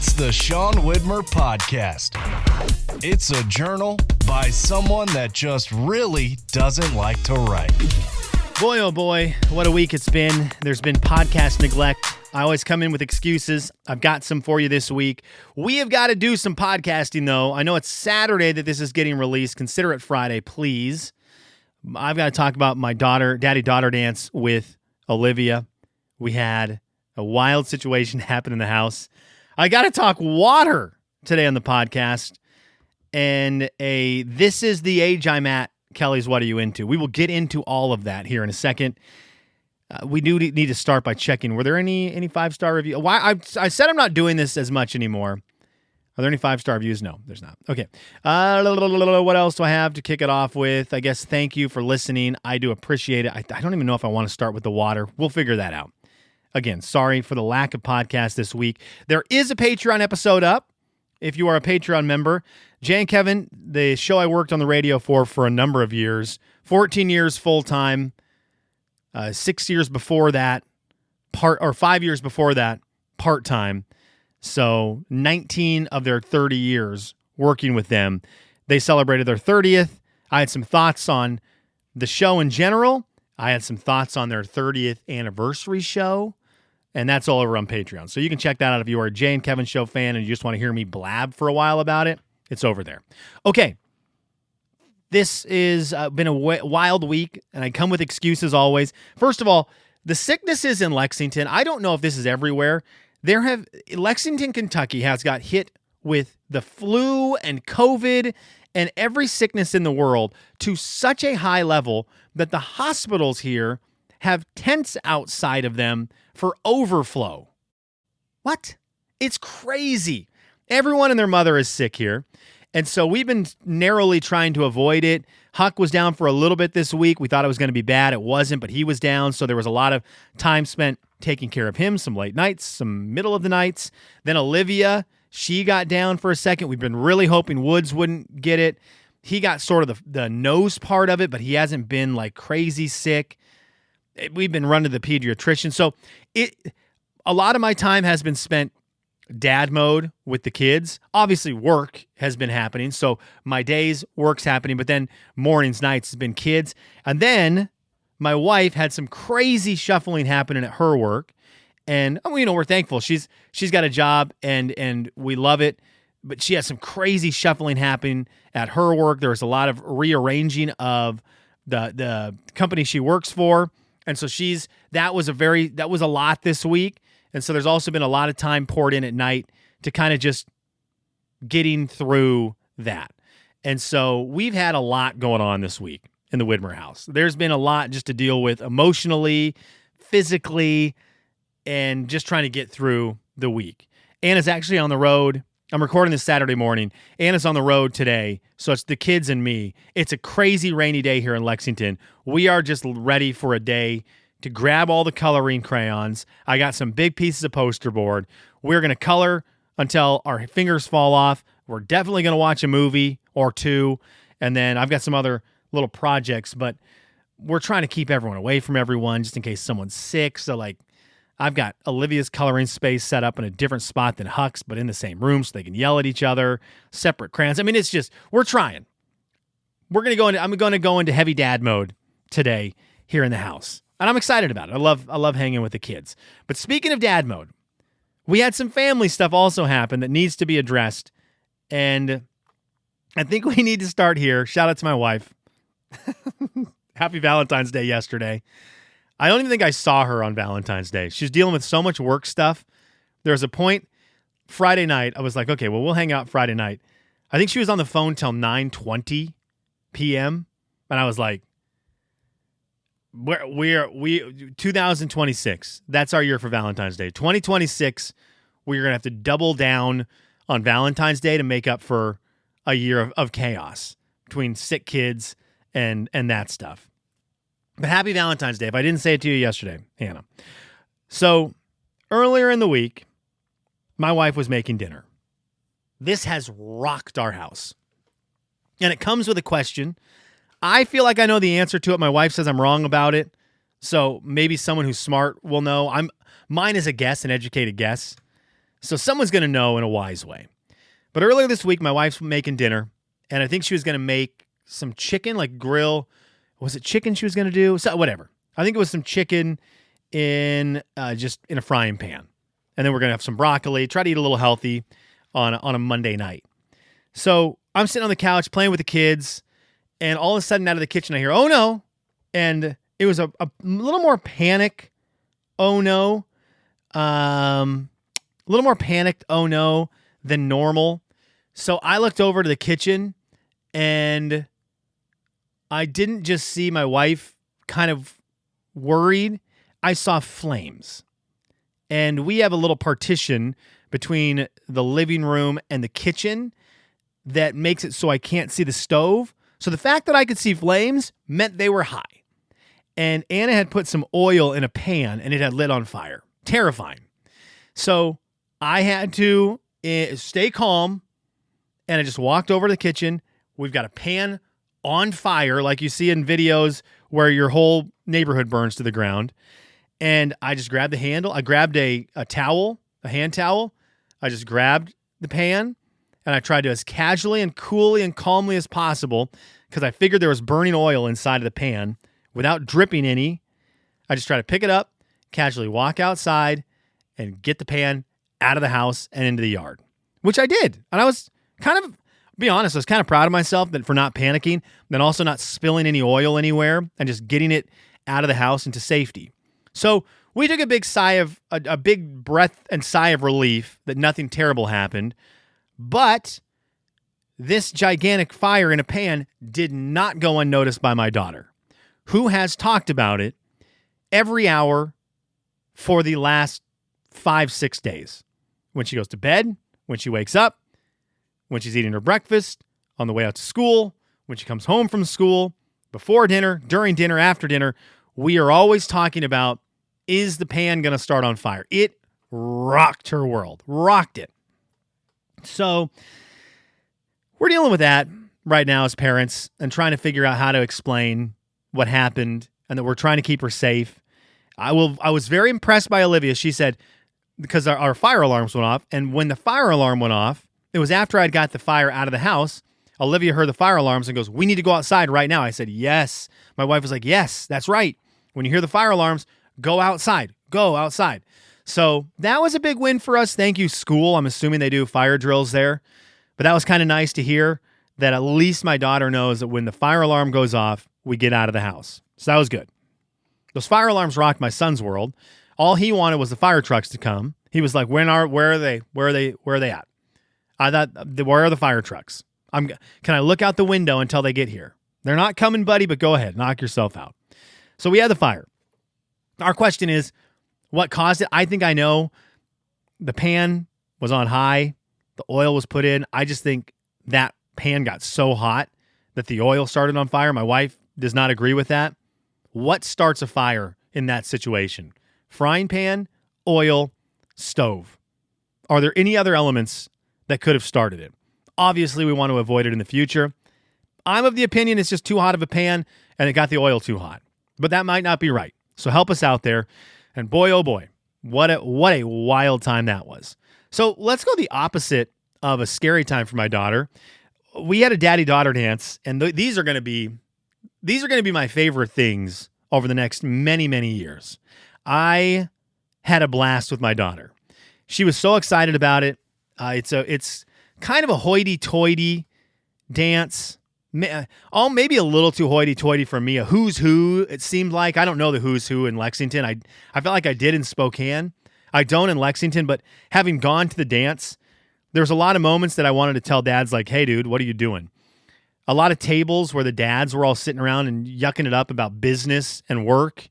It's the Sean Widmer Podcast. It's a journal by someone that just really doesn't like to write. Boy, oh boy, what a week it's been. There's been podcast neglect. I always come in with excuses. I've got some for you this week. We have got to do some podcasting, though. I know it's Saturday that this is getting released. Consider it Friday, please. I've got to talk about my daddy-daughter dance with Olivia. We had a wild situation happen in the house. I got to talk water today on the podcast. And this is the age I'm at, Kelly's What Are You Into? We will get into all of that here in a second. We do need to start by checking. Were there any 5-star reviews? Why I said I'm not doing this as much anymore. Are there any 5-star reviews? No, there's not. Okay. What else do I have to kick it off with? I guess thank you for listening. I do appreciate it. I don't even know if I want to start with the water. We'll figure that out. Again, sorry for the lack of podcast this week. There is a Patreon episode up. If you are a Patreon member, Jay and Kevin, the show I worked on the radio for a number of years, 14 years full-time, 6 years before that, 5 years before that, part-time. So 19 of their 30 years working with them. They celebrated their 30th. I had some thoughts on the show in general. I had some thoughts on their 30th anniversary show. And that's all over on Patreon. So you can check that out if you are a Jay and Kevin Show fan and you just want to hear me blab for a while about it. It's over there. Okay. This has been a wild week, and I come with excuses always. First of all, the sicknesses in Lexington, I don't know if this is everywhere. Lexington, Kentucky has got hit with the flu and COVID and every sickness in the world to such a high level that the hospitals here have tents outside of them for overflow. What? It's crazy. Everyone and their mother is sick here. And so we've been narrowly trying to avoid it. Huck was down for a little bit this week. We thought it was going to be bad. It wasn't, but he was down. So there was a lot of time spent taking care of him, some late nights, some middle of the nights. Then Olivia, she got down for a second. We've been really hoping Woods wouldn't get it. He got sort of the nose part of it, but he hasn't been like crazy sick. We've been run to the pediatrician. So a lot of my time has been spent dad mode with the kids. Obviously, work has been happening. So my days, work's happening, but then mornings, nights has been kids. And then my wife had some crazy shuffling happening at her work. And we're thankful. She's got a job and we love it. But she has some crazy shuffling happening at her work. There was a lot of rearranging of the company she works for. And so that was a lot this week. And so there's also been a lot of time poured in at night to kind of just getting through that. And so we've had a lot going on this week in the Widmer house. There's been a lot just to deal with emotionally, physically, and just trying to get through the week. Anna's actually on the road. I'm recording this Saturday morning. Anna's on the road today, so it's the kids and me. It's a crazy rainy day here in Lexington. We are just ready for a day to grab all the coloring crayons. I got some big pieces of poster board. We're going to color until our fingers fall off. We're definitely going to watch a movie or two, and then I've got some other little projects, but we're trying to keep everyone away from everyone just in case someone's sick. So, I've got Olivia's coloring space set up in a different spot than Huck's, but in the same room so they can yell at each other, separate crayons. It's just, we're trying. I'm going to go into heavy dad mode today here in the house. And I'm excited about it. I love hanging with the kids. But speaking of dad mode, we had some family stuff also happen that needs to be addressed. And I think we need to start here. Shout out to my wife. Happy Valentine's Day yesterday. I don't even think I saw her on Valentine's Day. She's dealing with so much work stuff. There was a point Friday night, I was like, okay, well, we'll hang out Friday night. I think she was on the phone till 9:20 p.m. And I was like, we 2026. That's our year for Valentine's Day. 2026, we're going to have to double down on Valentine's Day to make up for a year of chaos between sick kids and that stuff. But happy Valentine's Day. If I didn't say it to you yesterday, Hannah. So earlier in the week, my wife was making dinner. This has rocked our house. And it comes with a question. I feel like I know the answer to it. My wife says I'm wrong about it. So maybe someone who's smart will know. Mine is a guess, an educated guess. So someone's going to know in a wise way. But earlier this week, my wife's making dinner, and I think she was going to make some chicken, like grill. Was it chicken she was going to do? So, whatever. I think it was some chicken in just in a frying pan. And then we're going to have some broccoli, try to eat a little healthy on a Monday night. So I'm sitting on the couch playing with the kids, and all of a sudden out of the kitchen I hear, "Oh no." And it was a little more panic, "Oh no." A little more panicked, "Oh no," than normal. So I looked over to the kitchen, and I didn't just see my wife kind of worried. I saw flames. And we have a little partition between the living room and the kitchen that makes it so I can't see the stove. So the fact that I could see flames meant they were high. And Anna had put some oil in a pan and it had lit on fire. Terrifying. So I had to stay calm, and I just walked over to the kitchen. We've got a pan on fire like you see in videos where your whole neighborhood burns to the ground. And I just grabbed the handle. I grabbed a towel, a hand towel. I just grabbed the pan, and I tried to, as casually and coolly and calmly as possible, because I figured there was burning oil inside of the pan, without dripping any. I just tried to pick it up, casually walk outside, and get the pan out of the house and into the yard, which I did. And I was kind of, be honest, I was kind of proud of myself for not panicking, then also not spilling any oil anywhere, and just getting it out of the house into safety. So we took a big sigh of a big breath and sigh of relief that nothing terrible happened. But this gigantic fire in a pan did not go unnoticed by my daughter, who has talked about it every hour for the last 5-6 days. When she goes to bed, when she wakes up, when she's eating her breakfast, on the way out to school, when she comes home from school, before dinner, during dinner, after dinner, we are always talking about, is the pan going to start on fire? It rocked her world, rocked it. So we're dealing with that right now as parents and trying to figure out how to explain what happened and that we're trying to keep her safe. I was very impressed by Olivia. She said, because our fire alarms went off, and when the fire alarm went off, it was after I'd got the fire out of the house. Olivia heard the fire alarms and goes, "We need to go outside right now." I said, "Yes." My wife was like, "Yes, that's right. When you hear the fire alarms, go outside. Go outside." So that was a big win for us. Thank you, school. I'm assuming they do fire drills there. But that was kind of nice to hear that at least my daughter knows that when the fire alarm goes off, we get out of the house. So that was good. Those fire alarms rocked my son's world. All he wanted was the fire trucks to come. He was like, where are they? Where are they at? I thought, where are the fire trucks? Can I look out the window until they get here? They're not coming, buddy, but go ahead. Knock yourself out. So we had the fire. Our question is, what caused it? I think I know. The pan was on high. The oil was put in. I just think that pan got so hot that the oil started on fire. My wife does not agree with that. What starts a fire in that situation? Frying pan, oil, stove. Are there any other elements that could have started it? Obviously, we want to avoid it in the future. I'm of the opinion it's just too hot of a pan and it got the oil too hot. But that might not be right. So help us out there. And boy, oh boy, what a wild time that was. So let's go the opposite of a scary time for my daughter. We had a daddy-daughter dance, and these are going to be my favorite things over the next many, many years. I had a blast with my daughter. She was so excited about it. It's kind of a hoity-toity dance. Maybe a little too hoity-toity for me. A who's who, it seemed like. I don't know the who's who in Lexington. I felt like I did in Spokane. I don't in Lexington, but having gone to the dance, there was a lot of moments that I wanted to tell dads like, hey, dude, what are you doing? A lot of tables where the dads were all sitting around and yucking it up about business and work,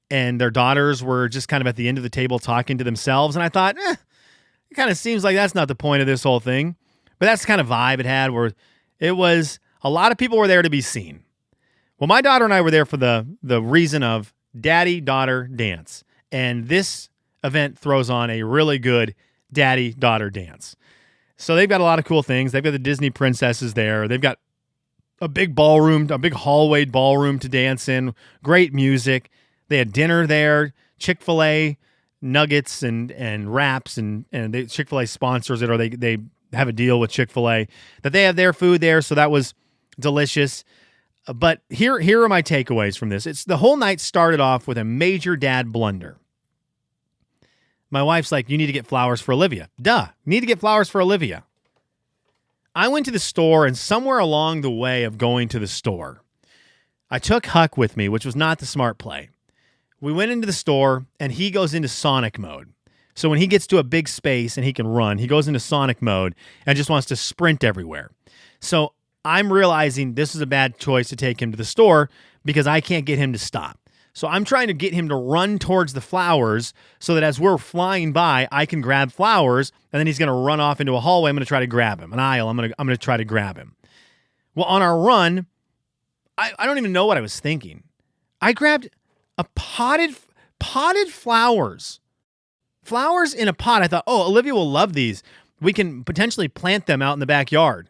and their daughters were just kind of at the end of the table talking to themselves. And I thought, it kind of seems like that's not the point of this whole thing. But that's the kind of vibe it had, where it was a lot of people were there to be seen. Well, my daughter and I were there for the reason of daddy-daughter dance. And this event throws on a really good daddy-daughter dance. So they've got a lot of cool things. They've got the Disney princesses there. They've got a big ballroom, a big hallway ballroom to dance in. Great music. They had dinner there, Chick-fil-A, nuggets and wraps, and Chick-fil-A sponsors it, or they have a deal with Chick-fil-A that they have their food there. So that was delicious. But here are my takeaways from this. It's the whole night started off with a major dad blunder. My wife's like, you need to get flowers for Olivia. Duh, need to get flowers for Olivia. I went to the store, and somewhere along the way of going to the store, I took Huck with me, which was not the smart play. We went into the store, and he goes into Sonic mode. So when he gets to a big space and he can run, he goes into Sonic mode and just wants to sprint everywhere. So I'm realizing this is a bad choice to take him to the store because I can't get him to stop. So I'm trying to get him to run towards the flowers so that as we're flying by, I can grab flowers, and then he's going to run off into a hallway. I'm going to try to grab him. An aisle, I'm going to try to grab him. Well, on our run, I don't even know what I was thinking. I grabbed a potted flowers. Flowers in a pot. I thought, oh, Olivia will love these. We can potentially plant them out in the backyard.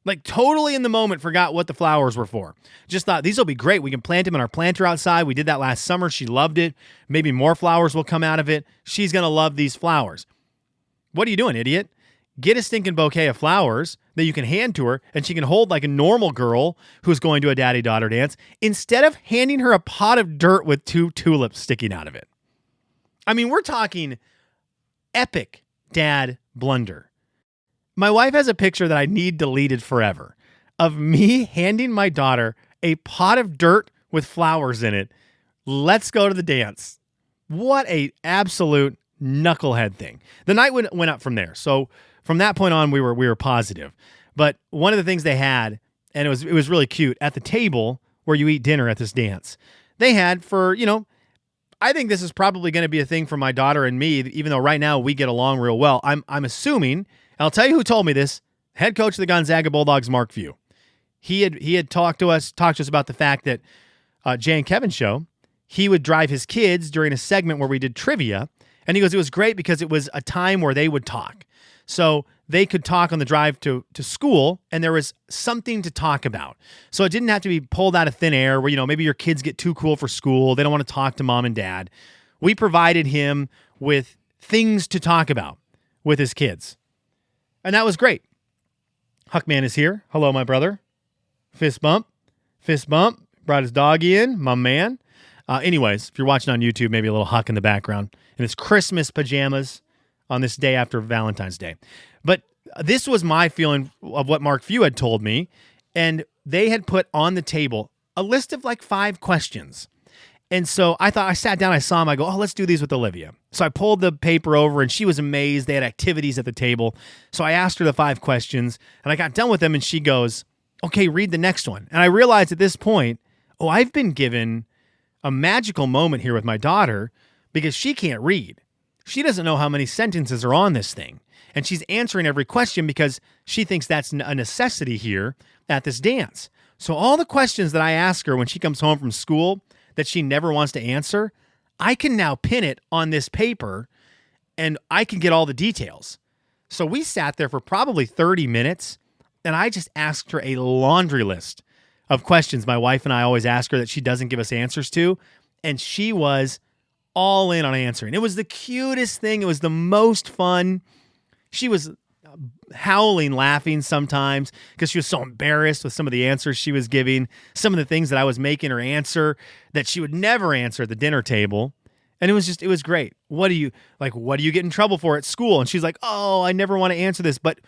Like totally in the moment, forgot what the flowers were for. Just thought, these will be great. We can plant them in our planter outside. We did that last summer. She loved it. Maybe more flowers will come out of it. She's going to love these flowers. What are you doing, idiot? Get a stinking bouquet of flowers that you can hand to her, and she can hold like a normal girl who's going to a daddy-daughter dance, instead of handing her a pot of dirt with 2 tulips sticking out of it. I mean, we're talking epic dad blunder. My wife has a picture that I need deleted forever of me handing my daughter a pot of dirt with flowers in it. Let's go to the dance. What a absolute knucklehead thing. The night went up from there. So from that point on, we were positive. But one of the things they had, and it was really cute, at the table where you eat dinner at this dance, they had for, I think this is probably going to be a thing for my daughter and me, even though right now we get along real well. I'm assuming, and I'll tell you who told me this, head coach of the Gonzaga Bulldogs, Mark Few. He had talked to us about the fact that Jay and Kevin's show, he would drive his kids during a segment where we did trivia, and he goes, it was great because it was a time where they would talk. So they could talk on the drive to school, and there was something to talk about. So it didn't have to be pulled out of thin air where, maybe your kids get too cool for school. They don't want to talk to mom and dad. We provided him with things to talk about with his kids. And that was great. Huckman is here. Hello, my brother. Fist bump. Fist bump. Brought his doggy in, my man. Anyways, if you're watching on YouTube, maybe a little Huck in the background. In his Christmas pajamas on this day after Valentine's Day. But this was my feeling of what Mark Few had told me. And they had put on the table a list of like 5 questions. And so I sat down, I saw him, I go, oh, let's do these with Olivia. So I pulled the paper over, and she was amazed. They had activities at the table. So I asked her the 5 questions, and I got done with them, and she goes, okay, read the next one. And I realized at this point, I've been given a magical moment here with my daughter because she can't read. She doesn't know how many sentences are on this thing. And she's answering every question because she thinks that's a necessity here at this dance. So all the questions that I ask her when she comes home from school that she never wants to answer, I can now pin it on this paper and I can get all the details. So we sat there for probably 30 minutes and I just asked her a laundry list of questions my wife and I always ask her that she doesn't give us answers to. And she was all in on answering. It was the cutest thing. It was the most fun. She was howling, laughing sometimes because she was so embarrassed with some of the answers she was giving, some of the things that I was making her answer that she would never answer at the dinner table. And it was great. What do you get in trouble for at school? And she's like, oh, I never want to answer this, but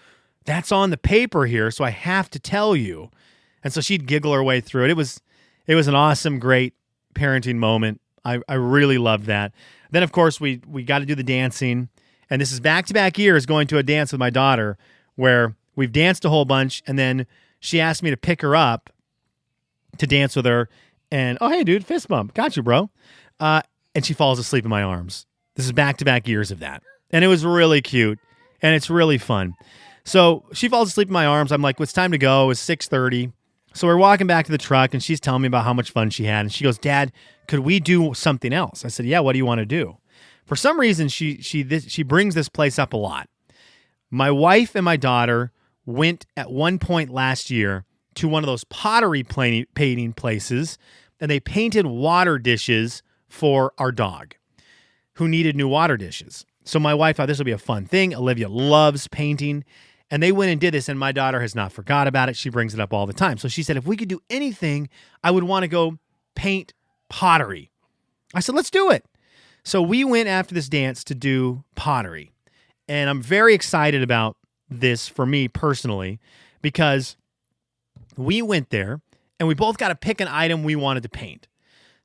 that's on the paper here, so I have to tell you. And so she'd giggle her way through it. It was an awesome, great parenting moment. I really loved that. Then, of course, we got to do the dancing. And this is back-to-back years going to a dance with my daughter where we've danced a whole bunch, and then she asked me to pick her up to dance with her. And, oh, hey, dude, fist bump. Got you, bro. And she falls asleep in my arms. This is back-to-back years of that. And it was really cute, and it's really fun. So she falls asleep in my arms. I'm like, well, it's time to go. It was 6:30. So we're walking back to the truck, and she's telling me about how much fun she had. And she goes, Dad, could we do something else? I said, yeah, what do you want to do? For some reason, she brings this place up a lot. My wife and my daughter went at one point last year to one of those pottery painting places, and they painted water dishes for our dog, who needed new water dishes. So my wife thought this would be a fun thing. Olivia loves painting. And they went and did this, and my daughter has not forgot about it. She brings it up all the time. So she said, if we could do anything, I would want to go paint pottery. I said, let's do it. So we went after this dance to do pottery. And I'm very excited about this for me personally, because we went there and we both got to pick an item we wanted to paint.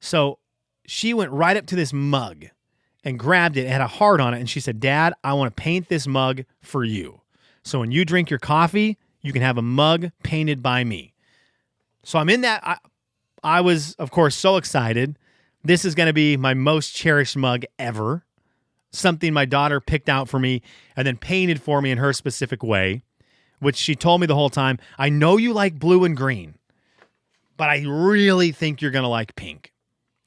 So she went right up to this mug and grabbed it. It had a heart on it. And she said, Dad, I want to paint this mug for you. So when you drink your coffee, you can have a mug painted by me. So I'm in that. I was, of course, so excited. This is going to be my most cherished mug ever. Something my daughter picked out for me and then painted for me in her specific way, which she told me the whole time, I know you like blue and green, but I really think you're going to like pink.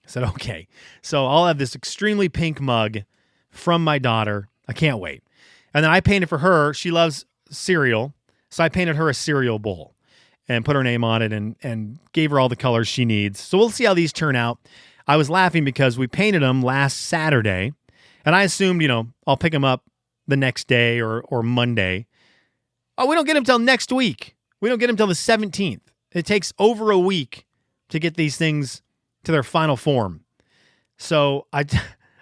I said, okay. So I'll have this extremely pink mug from my daughter. I can't wait. And then I painted for her. She loves cereal. So I painted her a cereal bowl and put her name on it and gave her all the colors she needs. So we'll see how these turn out. I was laughing because we painted them last Saturday, and I assumed, I'll pick them up the next day or Monday. Oh, we don't get them till next week. We don't get them till the 17th. It takes over a week to get these things to their final form. So I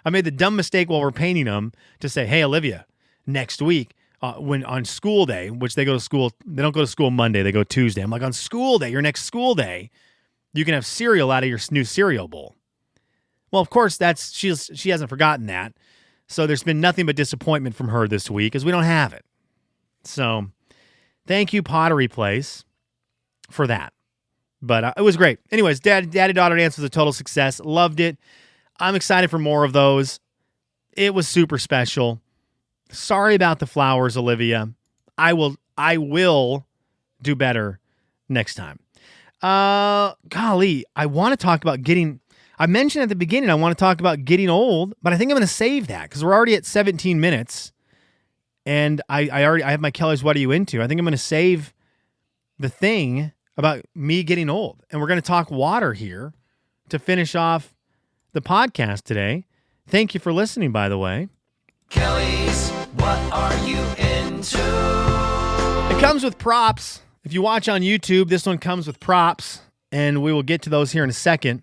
made the dumb mistake while we're painting them to say, hey, Olivia, next week, when on school day, which they don't go to school Monday, they go Tuesday. I'm like, on school day, your next school day, you can have cereal out of your new cereal bowl. Well, of course, she hasn't forgotten that. So there's been nothing but disappointment from her this week because we don't have it. So thank you, Pottery Place, for that. But it was great. Anyways, Daddy-Daughter Dance was a total success. Loved it. I'm excited for more of those. It was super special. Sorry about the flowers, Olivia. I will do better next time. Golly, I want to talk about I mentioned at the beginning I want to talk about getting old, but I think I'm going to save that because we're already at 17 minutes, and I have my Kelly's What Are You Into? I think I'm going to save the thing about me getting old, and we're going to talk water here to finish off the podcast today. Thank you for listening, by the way. Kelly's What Are You Into? It comes with props. If you watch on YouTube, this one comes with props, and we will get to those here in a second.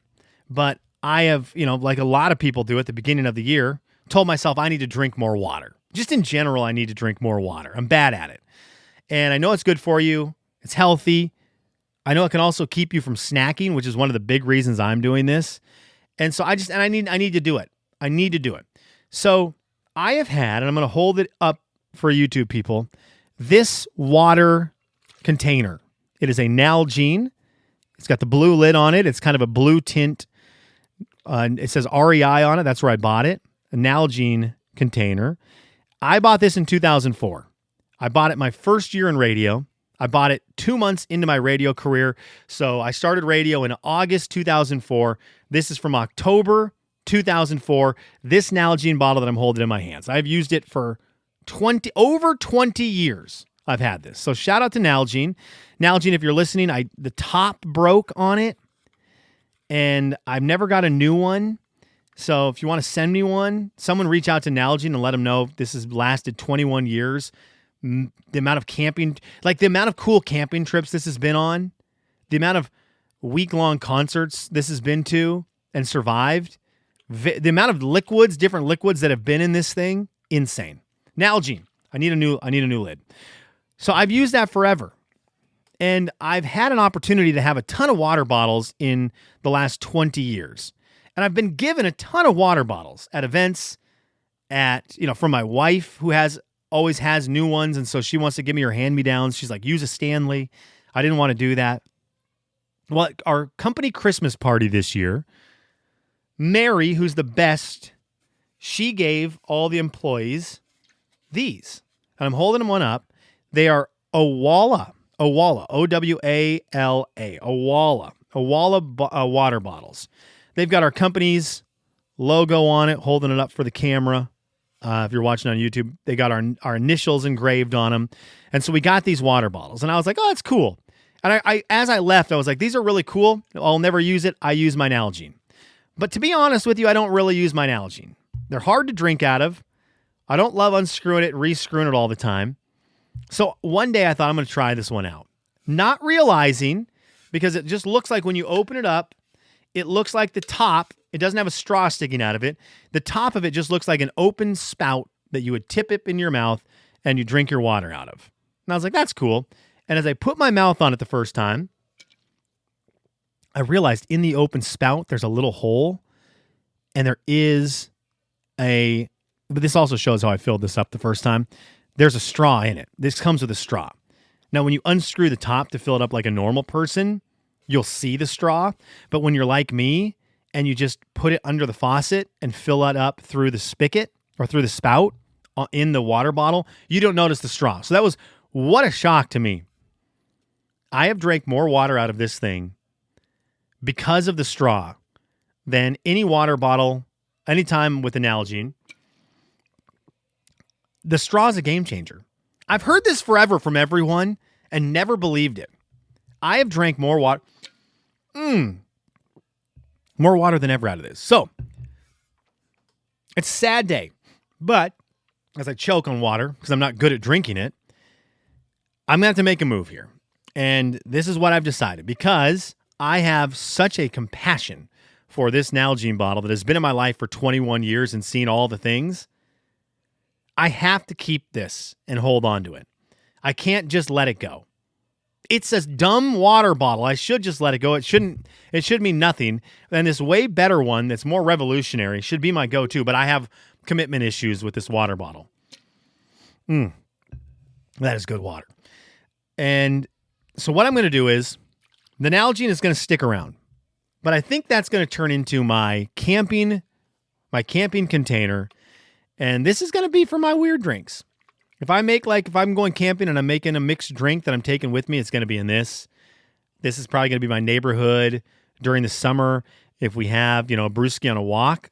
But I have, like a lot of people do at the beginning of the year, told myself I need to drink more water. Just in general, I need to drink more water. I'm bad at it. And I know it's good for you. It's healthy. I know it can also keep you from snacking, which is one of the big reasons I'm doing this. And so I need to do it. I need to do it. So I have had, and I'm going to hold it up for YouTube people, this water container. It is a Nalgene. It's got the blue lid on it. It's kind of a blue tint. It says REI on it. That's where I bought it. A Nalgene container. I bought this in 2004. I bought it my first year in radio. I bought it 2 months into my radio career. So I started radio in August 2004. This is from October 2004. This Nalgene bottle that I'm holding in my hands. I've used it for over 20 years. I've had this. So shout out to Nalgene. Nalgene, if you're listening, the top broke on it, and I've never got a new one. So if you want to send me one, someone reach out to Nalgene and let them know this has lasted 21 years. The amount of camping, the amount of cool camping trips this has been on, the amount of week-long concerts this has been to and survived, the amount of different liquids that have been in this thing, insane. Nalgene, I need a new lid. So I've used that forever. And I've had an opportunity to have a ton of water bottles in the last 20 years. And I've been given a ton of water bottles at events, from my wife, who always has new ones. And so she wants to give me her hand-me-downs. She's like, use a Stanley. I didn't want to do that. Well, at our company Christmas party this year, Mary, who's the best, she gave all the employees these. And I'm holding them one up. They are Owala, O-W-A-L-A, Owala water bottles. They've got our company's logo on it, holding it up for the camera. If you're watching on YouTube, they got our initials engraved on them. And so we got these water bottles. And I was like, oh, that's cool. And I as I left, I was like, these are really cool. I'll never use it. I use my Nalgene. But to be honest with you, I don't really use my Nalgene. They're hard to drink out of. I don't love unscrewing it, rescrewing it all the time. So one day I thought I'm going to try this one out. Not realizing, because it just looks like when you open it up, it looks like the top, it doesn't have a straw sticking out of it. The top of it just looks like an open spout that you would tip it in your mouth and you drink your water out of. And I was like, that's cool. And as I put my mouth on it the first time, I realized in the open spout, there's a little hole, and there is but this also shows how I filled this up the first time. There's a straw in it. This comes with a straw. Now, when you unscrew the top to fill it up like a normal person, you'll see the straw. But when you're like me and you just put it under the faucet and fill it up through the spigot or through the spout in the water bottle, you don't notice the straw. So what a shock to me. I have drank more water out of this thing because of the straw than any water bottle anytime with an Nalgene. The straw is a game changer. I've heard this forever from everyone and never believed it. I have drank more water. More water than ever out of this. So, it's a sad day. But, as I choke on water, because I'm not good at drinking it, I'm going to have to make a move here. And this is what I've decided. Because I have such a compassion for this Nalgene bottle that has been in my life for 21 years and seen all the things, I have to keep this and hold on to it. I can't just let it go. It's a dumb water bottle. I should just let it go. It should mean nothing. And this way better one that's more revolutionary should be my go-to, but I have commitment issues with this water bottle. That is good water. And so what I'm going to do is, the Nalgene is going to stick around, but I think that's going to turn into my camping container. And this is going to be for my weird drinks. If I'm going camping and I'm making a mixed drink that I'm taking with me, it's going to be in this. This is probably going to be my neighborhood during the summer. If we have, a brewski on a walk,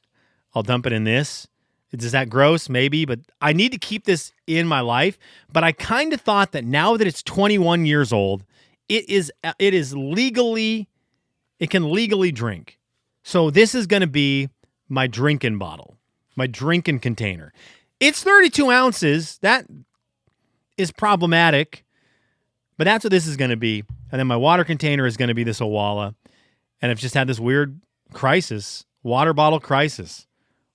I'll dump it in this. Is that gross? Maybe, but I need to keep this in my life. But I kind of thought that now that it's 21 years old, it can legally drink. So this is going to be my drinking bottle. My drinking container. It's 32 ounces. That is problematic, but that's what this is going to be. And then my water container is going to be this Owala. And I've just had this weird crisis, water bottle crisis.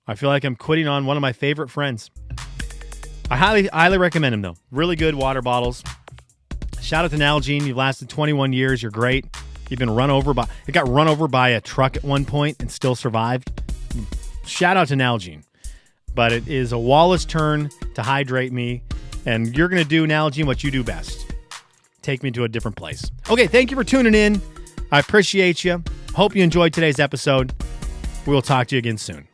I feel like I'm quitting on one of my favorite friends. I highly recommend them, though. Really good water bottles. Shout out to Nalgene. You've lasted 21 years. You're great. You've been it got run over by a truck at one point and still survived. Shout out to Nalgene. But it is Owala's turn to hydrate me, and you're going to do, Nalgene, what you do best. Take me to a different place. Okay, thank you for tuning in. I appreciate you. Hope you enjoyed today's episode. We will talk to you again soon.